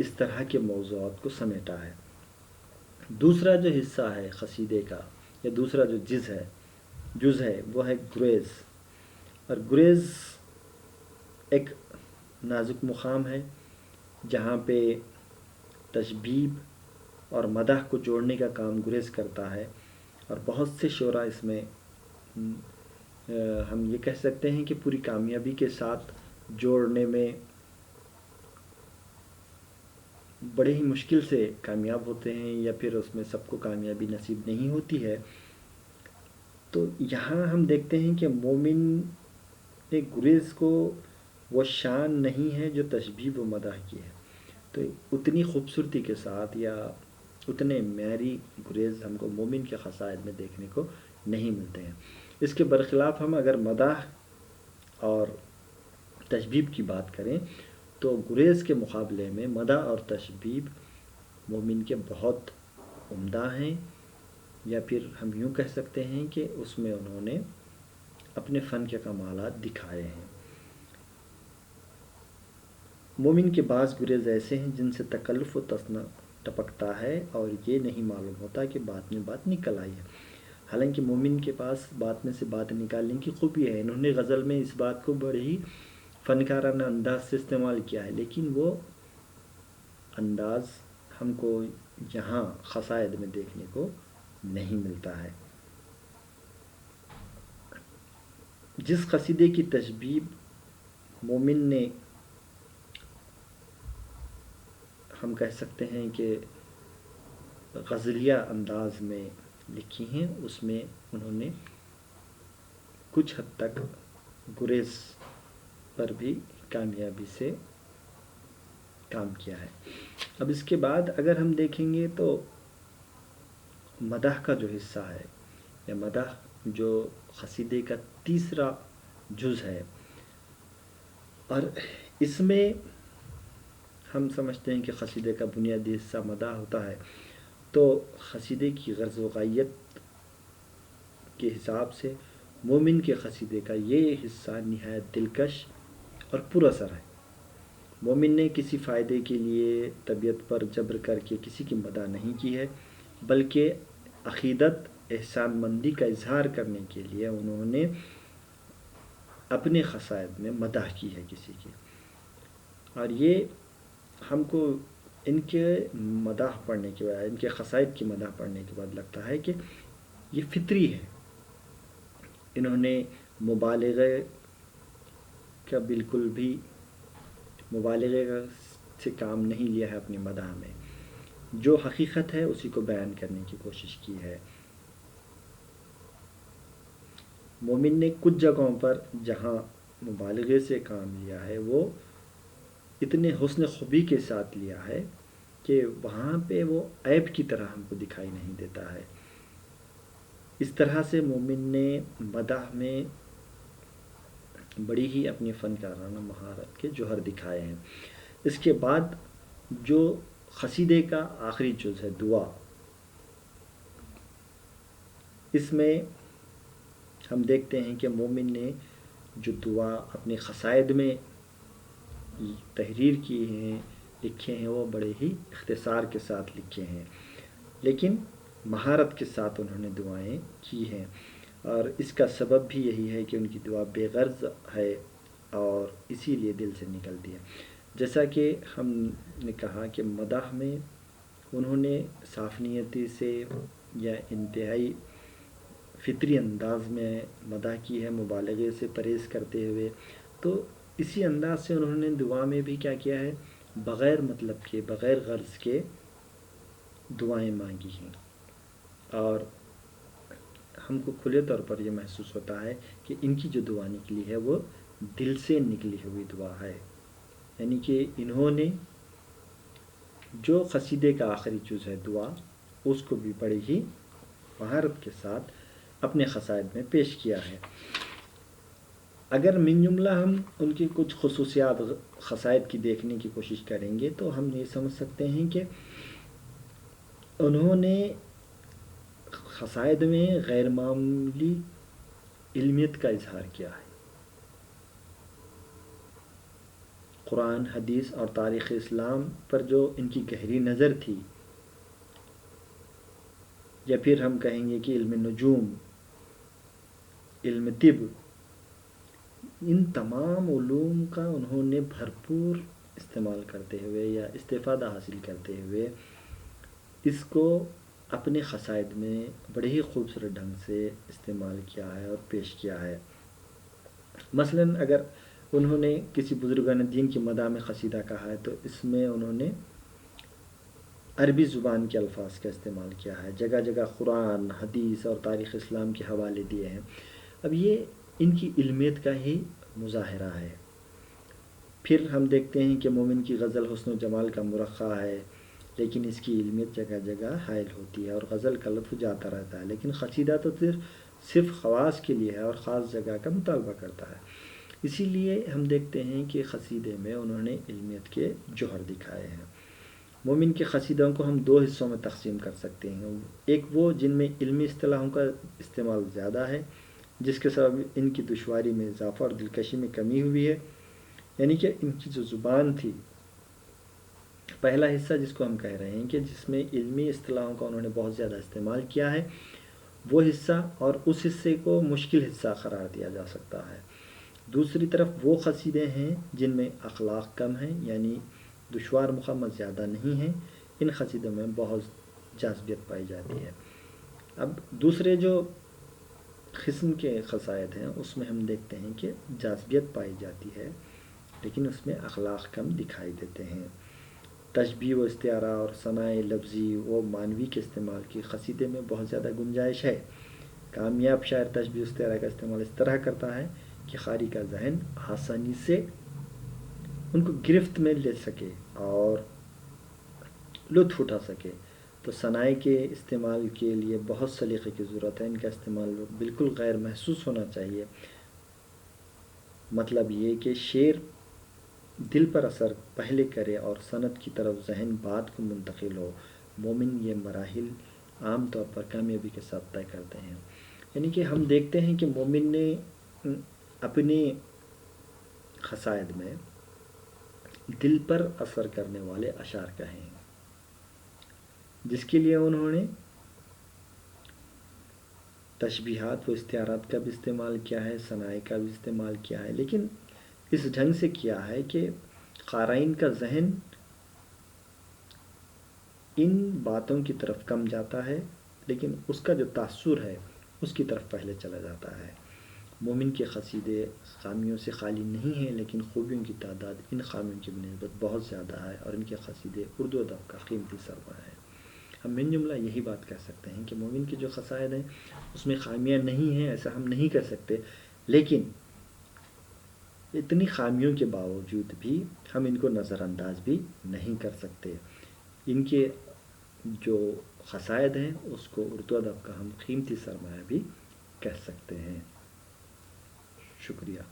اس طرح کے موضوعات کو سمیٹا ہے۔ دوسرا جو حصہ ہے قصیدے کا یا دوسرا جو جز ہے وہ ہے گریز، اور گریز ایک نازک مقام ہے جہاں پہ تشبیب اور مدح کو جوڑنے کا کام گریز کرتا ہے، اور بہت سے شعراء اس میں ہم یہ کہہ سکتے ہیں کہ پوری کامیابی کے ساتھ جوڑنے میں بڑے ہی مشکل سے کامیاب ہوتے ہیں، یا پھر اس میں سب کو کامیابی نصیب نہیں ہوتی ہے۔ تو یہاں ہم دیکھتے ہیں کہ مومن نے گریز کو وہ شان نہیں ہے جو تشبیب و مدح کی ہے، تو اتنی خوبصورتی کے ساتھ یا اتنے معیاری گریز ہم کو مومن کے قصائد میں دیکھنے کو نہیں ملتے ہیں۔ اس کے برخلاف ہم اگر مدح اور تشبیب کی بات کریں تو گریز کے مقابلے میں مدح اور تشبیب مومن کے بہت عمدہ ہیں، یا پھر ہم یوں کہہ سکتے ہیں کہ اس میں انہوں نے اپنے فن کے کمالات دکھائے ہیں۔ مومن کے بعض گریز ایسے ہیں جن سے تکلف و تصنع ٹپکتا ہے اور یہ نہیں معلوم ہوتا کہ بات میں بات نکل آئی ہے، حالانکہ مومن کے پاس بات میں سے بات نکالنے کی خوبی ہے۔ انہوں نے غزل میں اس بات کو بڑے ہی فنکارانہ انداز سے استعمال کیا ہے، لیکن وہ انداز ہم کو یہاں قصائد میں دیکھنے کو نہیں ملتا ہے۔ جس قصیدے کی تشبیب مومن نے ہم کہہ سکتے ہیں کہ غزلیہ انداز میں لکھی ہیں، اس میں انہوں نے کچھ حد تک گریز پر بھی کامیابی سے کام کیا ہے۔ اب اس کے بعد اگر ہم دیکھیں گے تو مدح کا جو حصہ ہے یا مدح جو قصیدے کا تیسرا جز ہے، اور اس میں ہم سمجھتے ہیں کہ قصیدے کا بنیادی حصہ مدح ہوتا ہے، تو قصیدے کی غرض و غایت کے حساب سے مومن کے قصیدے کا یہ حصہ نہایت دلکش اور پر اثر ہے۔ مومن نے کسی فائدے کے لیے طبیعت پر جبر کر کے کسی کی مدح نہیں کی ہے، بلکہ عقیدت احسان مندی کا اظہار کرنے کے لیے انہوں نے اپنے قصائد میں مدح کی ہے کسی کی، اور یہ ہم کو ان کے مدح پڑھنے کے بعد، ان کے قصائد کی مدح پڑھنے کے بعد لگتا ہے کہ یہ فطری ہے۔ انہوں نے مبالغے کا بالکل بھی مبالغے سے کام نہیں لیا ہے اپنی مدح میں، جو حقیقت ہے اسی کو بیان کرنے کی کوشش کی ہے۔ مومن نے کچھ جگہوں پر جہاں مبالغے سے کام لیا ہے وہ اتنے حسن خوبی کے ساتھ لیا ہے کہ وہاں پہ وہ عیب کی طرح ہم کو دکھائی نہیں دیتا ہے۔ اس طرح سے مومن نے مدح میں بڑی ہی اپنی فنکارانہ مہارت کے جوہر دکھائے ہیں۔ اس کے بعد جو قصیدے کا آخری جز ہے دعا، اس میں ہم دیکھتے ہیں کہ مومن نے جو دعا اپنے قصائد میں تحریر کی ہیں، لکھے ہیں، وہ بڑے ہی اختصار کے ساتھ لکھے ہیں، لیکن مہارت کے ساتھ انہوں نے دعائیں کی ہیں، اور اس کا سبب بھی یہی ہے کہ ان کی دعا بے غرض ہے اور اسی لیے دل سے نکلتی ہے۔ جیسا کہ ہم نے کہا کہ مدح میں انہوں نے صاف نیتی سے یا انتہائی فطری انداز میں مدح کی ہے، مبالغے سے پرہیز کرتے ہوئے، تو اسی انداز سے انہوں نے دعا میں بھی کیا کیا ہے، بغیر مطلب کے، بغیر غرض کے دعائیں مانگی ہیں، اور ہم کو کھلے طور پر یہ محسوس ہوتا ہے کہ ان کی جو دعا نکلی ہے وہ دل سے نکلی ہوئی دعا ہے، یعنی کہ انہوں نے جو قصیدے کا آخری جز ہے دعا، اس کو بھی بڑی ہی مہارت کے ساتھ اپنے قصائد میں پیش کیا ہے۔ اگر من جملہ ہم ان کی کچھ خصوصیات قصائد کی دیکھنے کی کوشش کریں گے تو ہم یہ سمجھ سکتے ہیں کہ انہوں نے قصائد میں غیر معمولی علمیت کا اظہار کیا ہے، قرآن حدیث اور تاریخ اسلام پر جو ان کی گہری نظر تھی، یا پھر ہم کہیں گے کہ علم نجوم، علم طب، ان تمام علوم کا انہوں نے بھرپور استعمال کرتے ہوئے یا استفادہ حاصل کرتے ہوئے اس کو اپنے قصائد میں بڑے ہی خوبصورت ڈھنگ سے استعمال کیا ہے اور پیش کیا ہے۔ مثلاً اگر انہوں نے کسی بزرگان دین کی مدح میں قصیدہ کہا ہے تو اس میں انہوں نے عربی زبان کے الفاظ کا استعمال کیا ہے، جگہ جگہ قرآن حدیث اور تاریخ اسلام کے حوالے دیے ہیں۔ اب یہ ان کی علمیت کا ہی مظاہرہ ہے۔ پھر ہم دیکھتے ہیں کہ مومن کی غزل حسن و جمال کا مرقع ہے، لیکن اس کی علمیت جگہ جگہ حائل ہوتی ہے اور غزل کا لطف جاتا رہتا ہے، لیکن قصیدہ تو صرف خواص کے لیے ہے اور خاص جگہ کا مطالبہ کرتا ہے۔ اسی لیے ہم دیکھتے ہیں کہ قصیدے میں انہوں نے علمیت کے جوہر دکھائے ہیں۔ مومن کے قصیدوں کو ہم دو حصوں میں تقسیم کر سکتے ہیں، ایک وہ جن میں علمی اصطلاحوں کا استعمال زیادہ ہے، جس کے سبب ان کی دشواری میں اضافہ اور دلکشی میں کمی ہوئی ہے، یعنی کہ ان کی جو زبان تھی، پہلا حصہ جس کو ہم کہہ رہے ہیں کہ جس میں علمی اصطلاحوں کا انہوں نے بہت زیادہ استعمال کیا ہے، وہ حصہ اور اس حصے کو مشکل حصہ قرار دیا جا سکتا ہے۔ دوسری طرف وہ قصیدے ہیں جن میں اخلاق کم ہیں، یعنی دشوار مخمس زیادہ نہیں ہیں، ان قصیدوں میں بہت جاذبیت پائی جاتی ہے۔ اب دوسرے جو قسم کے قصائد ہیں اس میں ہم دیکھتے ہیں کہ جاذبیت پائی جاتی ہے، لیکن اس میں اخلاق کم دکھائی دیتے ہیں۔ تشبیہ و استعارہ اور ثناء لفظی و معنوی کے استعمال کی قصیدے میں بہت زیادہ گنجائش ہے۔ کامیاب شاعر تشبیہ و استعارہ کا استعمال اس طرح کرتا ہے کہ قاری کا ذہن آسانی سے ان کو گرفت میں لے سکے اور لطف اٹھا سکے۔ تو ثناء کے استعمال کے لیے بہت سلیقے کی ضرورت ہے، ان کا استعمال بالکل غیر محسوس ہونا چاہیے۔ مطلب یہ کہ شعر دل پر اثر پہلے کرے اور صنعت کی طرف ذہن بات کو منتقل ہو۔ مومن یہ مراحل عام طور پر کامیابی کے ساتھ طے کرتے ہیں۔ یعنی کہ ہم دیکھتے ہیں کہ مومن نے اپنے قصائد میں دل پر اثر کرنے والے اشعار کہے ہیں، جس کے لیے انہوں نے تشبیہات و استعارات کا بھی استعمال کیا ہے، ثناء کا بھی استعمال کیا ہے، لیکن اس ڈھنگ سے کیا ہے کہ قارئین کا ذہن ان باتوں کی طرف کم جاتا ہے، لیکن اس کا جو تاثر ہے اس کی طرف پہلے چلا جاتا ہے۔ مومن کے قصیدے خامیوں سے خالی نہیں ہیں، لیکن خوبیوں کی تعداد ان خامیوں کی بنسبت بہت زیادہ ہے، اور ان کے قصیدے اردو ادب کا قیمتی سرمایہ ہے۔ ہم من جملہ یہی بات کہہ سکتے ہیں کہ مومن کے جو قصائد ہیں اس میں خامیاں نہیں ہیں، ایسا ہم نہیں کہہ سکتے، لیکن اتنی خامیوں کے باوجود بھی ہم ان کو نظر انداز بھی نہیں کر سکتے۔ ان کے جو قصائد ہیں اس کو اردو ادب کا ہم قیمتی سرمایہ بھی کہہ سکتے ہیں۔ شکریہ۔